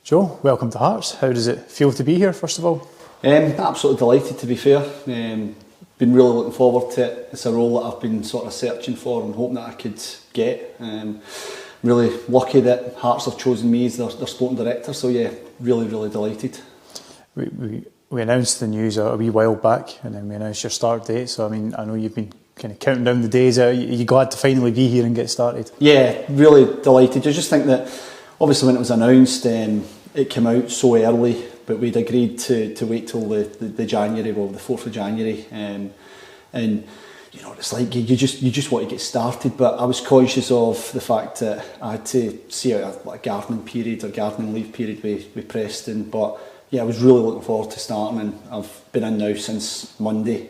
Joe, welcome to Hearts. How does it feel to be here, first of all? Absolutely delighted, to be fair. Been really looking forward to it. It's a role that I've been sort of searching for and hoping that I could get. Really lucky that Hearts have chosen me as their sporting director, so yeah, really delighted. We announced the news a wee while back, and then we announced your start date, so I know you've been kind of counting down the days. Are you glad to finally be here and get started? Yeah, really delighted. I just think that obviously when it was announced, it came out so early, but we'd agreed to wait till the January, well, the 4th of January, and you know, it's like you just want to get started. But I was conscious of the fact that I had to see out a gardening period or gardening leave period with Preston. But yeah, I was really looking forward to starting, and I've been in now since Monday.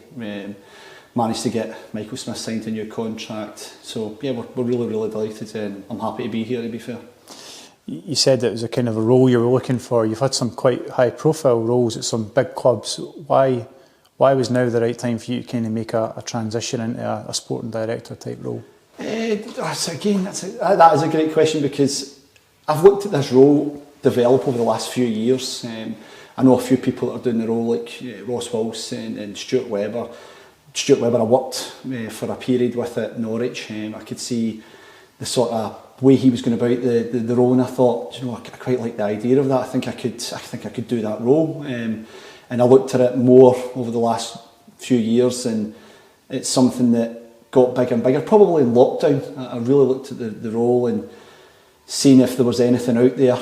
Managed to get Michael Smith signed a new contract, so yeah, we're really delighted, and I'm happy to be here, to be fair. You said that it was a kind of a role you were looking for. You've had some quite high profile roles at some big clubs. Why was now the right time for you to kind of make a transition into a sporting director type role? That is a great question, because I've looked at this role develop over the last few years. I know a few people that are doing the role, like Ross Wilson and Stuart Webber. Stuart Webber, I worked for a period with at Norwich. I could see the sort of way he was going about the role, and I thought, you know, I quite like the idea of that. I think I could do that role. And I looked at it more over the last few years, and it's something that got bigger and bigger. Probably in lockdown, I really looked at the role and seeing if there was anything out there,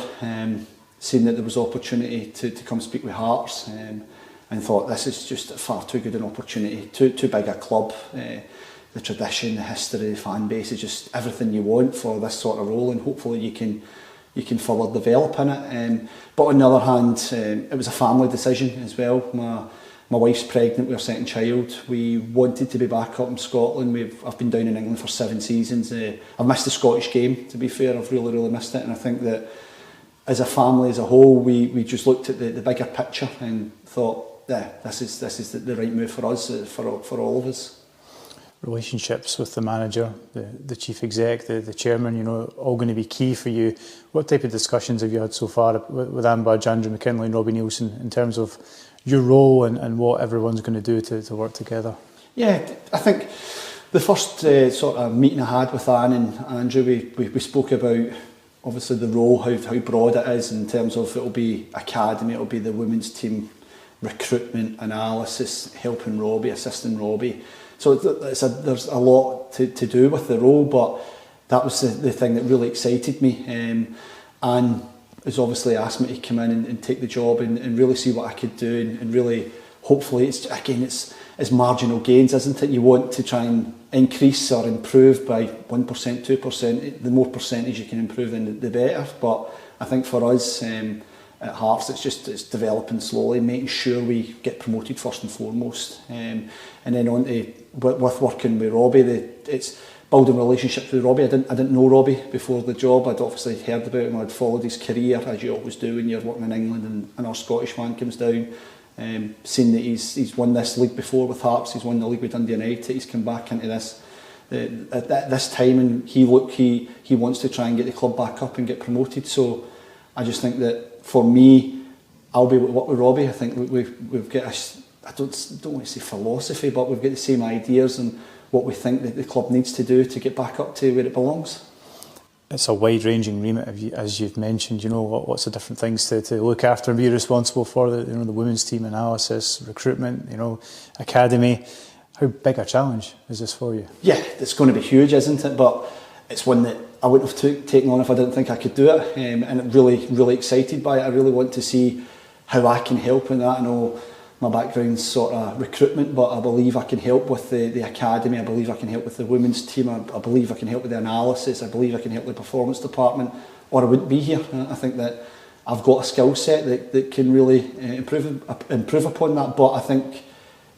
seeing that there was opportunity to come speak with Hearts, and thought this is just far too good an opportunity, too big a club. The tradition, the history, the fan base is just everything you want for this sort of role, and hopefully you can further develop in it. But on the other hand, it was a family decision as well. My wife's pregnant with her second child. We wanted to be back up in Scotland. I've been down in England for 7 seasons. I've missed the Scottish game, to be fair. I've really missed it, and I think that as a family as a whole, we just looked at the bigger picture and thought, yeah, this is the right move for us, for all of us. Relationships with the manager, the chief exec, the chairman, you know, all going to be key for you. What type of discussions have you had so far with Anne Budge, Andrew McKinlay and Robbie Neilson in terms of your role and what everyone's going to do to work together? Yeah, I think the first sort of meeting I had with Anne and Andrew, we spoke about obviously the role, how broad it is in terms of it'll be academy, it'll be the women's team, recruitment, analysis, helping Robbie, assisting Robbie. So there's a lot to do with the role, but that was the thing that really excited me. Anne has obviously asked me to come in and take the job and really see what I could do, and really, hopefully, it's marginal gains, isn't it? You want to try and increase or improve by 1%, 2%. The more percentage you can improve, then the better. But I think for us at Hearts, it's developing slowly, making sure we get promoted first and foremost, and then on to with working with Robbie. It's building relationships with Robbie. I didn't know Robbie before the job. I'd obviously heard about him. I'd followed his career, as you always do when you're working in England and our Scottish man comes down. Seen that he's won this league before with Hearts. He's won the league with Dundee United. He's come back into this at this time, and he wants to try and get the club back up and get promoted. So I just think that for me, I'll be work with Robbie. I think we've got I don't want to say philosophy, but we've got the same ideas and what we think that the club needs to do to get back up to where it belongs. It's a wide-ranging remit, as you've mentioned. You know, lots of different things to look after and be responsible for. The women's team analysis, recruitment, academy. How big a challenge is this for you? Yeah, it's going to be huge, isn't it? But it's one that I wouldn't have taken on if I didn't think I could do it. And I'm really excited by it. I really want to see how I can help in that. I know my background's sort of recruitment, but I believe I can help with the academy. I believe I can help with the women's team. I believe I can help with the analysis. I believe I can help with the performance department, or I wouldn't be here. I think that I've got a skill set that can really improve upon that. But I think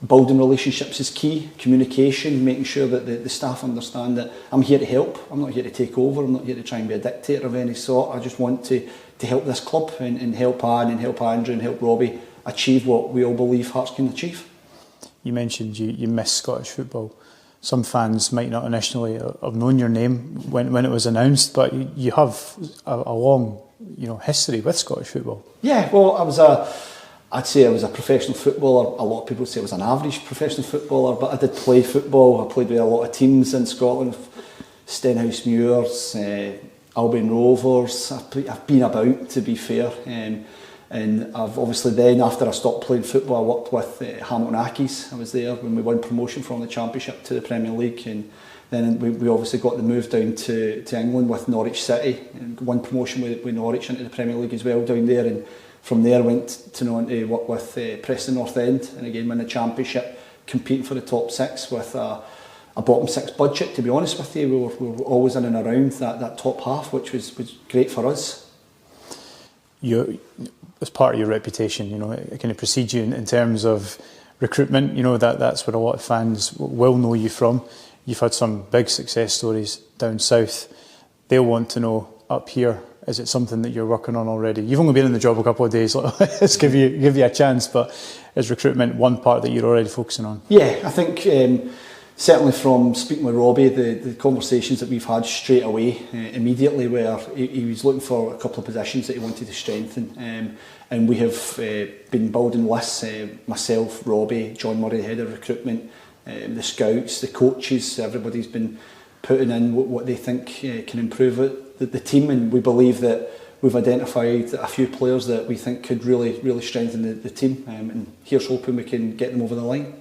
building relationships is key. Communication, making sure that the staff understand that I'm here to help. I'm not here to take over. I'm not here to try and be a dictator of any sort. I just want to help this club and help Anne and help Andrew and help Robbie achieve what we all believe Hearts can achieve. You mentioned you miss Scottish football. Some fans might not initially have known your name when it was announced, but you have a long history with Scottish football. Yeah, well, I'd say I was a professional footballer. A lot of people say I was an average professional footballer, but I did play football. I played with a lot of teams in Scotland, Stenhouse Muirs, Albion Rovers. I've been about, to be fair. And I've obviously then, after I stopped playing football, I worked with Hamilton Accies. I was there when we won promotion from the Championship to the Premier League, and then we obviously got the move down to England with Norwich City and won promotion with Norwich into the Premier League as well down there. And from there went to work with Preston North End, and again win the Championship, competing for the top six with a bottom six budget. To be honest with you, we were always in and around that top half, which was great for us. As part of your reputation, it kind of precedes you in terms of recruitment. That's where a lot of fans will know you from. You've had some big success stories down south. They'll want to know up here, is it something that you're working on already? You've only been in the job a couple of days, let's give you a chance, but is recruitment one part that you're already focusing on? Yeah, I think certainly from speaking with Robbie, the conversations that we've had straight away, immediately, where he was looking for a couple of positions that he wanted to strengthen, and we have been building lists, myself, Robbie, John Murray, the head of recruitment, the scouts, the coaches, everybody's been putting in what they think can improve the team, and we believe that we've identified a few players that we think could really strengthen the team, and here's hoping we can get them over the line.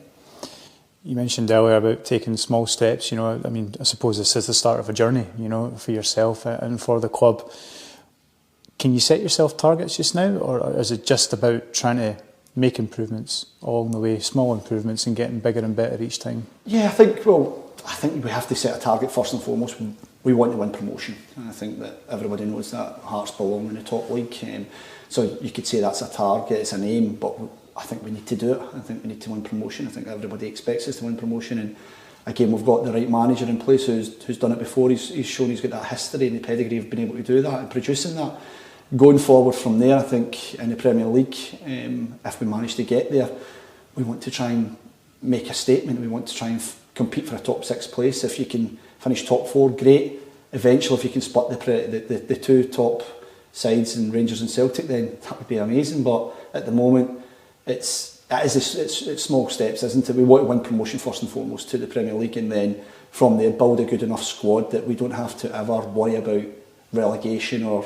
You mentioned earlier about taking small steps. I suppose this is the start of a journey, for yourself and for the club. Can you set yourself targets just now, or is it just about trying to make improvements along the way, small improvements, and getting bigger and better each time? Yeah, I think we have to set a target first and foremost. We want to win promotion, and I think that everybody knows that Hearts belong in the top league. So you could say that's a target, it's an aim, but I think we need to do it. I think we need to win promotion. I think everybody expects us to win promotion, and again, we've got the right manager in place who's done it before. He's shown he's got that history and the pedigree of being able to do that and producing that. Going forward from there, I think in the Premier League, if we manage to get there, we want to try and make a statement. We want to try and compete for a top six place. If you can finish top four, great. Eventually, if you can split the two top sides in Rangers and Celtic, then that would be amazing. But at the moment, it's small steps, isn't it? We want to win promotion first and foremost to the Premier League, and then from there build a good enough squad that we don't have to ever worry about relegation or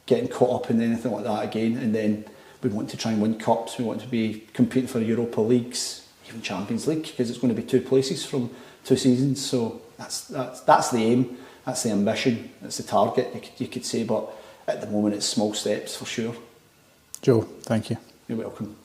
getting caught up in anything like that again. And then we want to try and win cups. We want to be competing for Europa Leagues, even Champions League, because it's going to be two places from 2 seasons. So that's the aim, that's the ambition, that's the target, you could say. But at the moment, it's small steps for sure. Joe, thank you. You're welcome.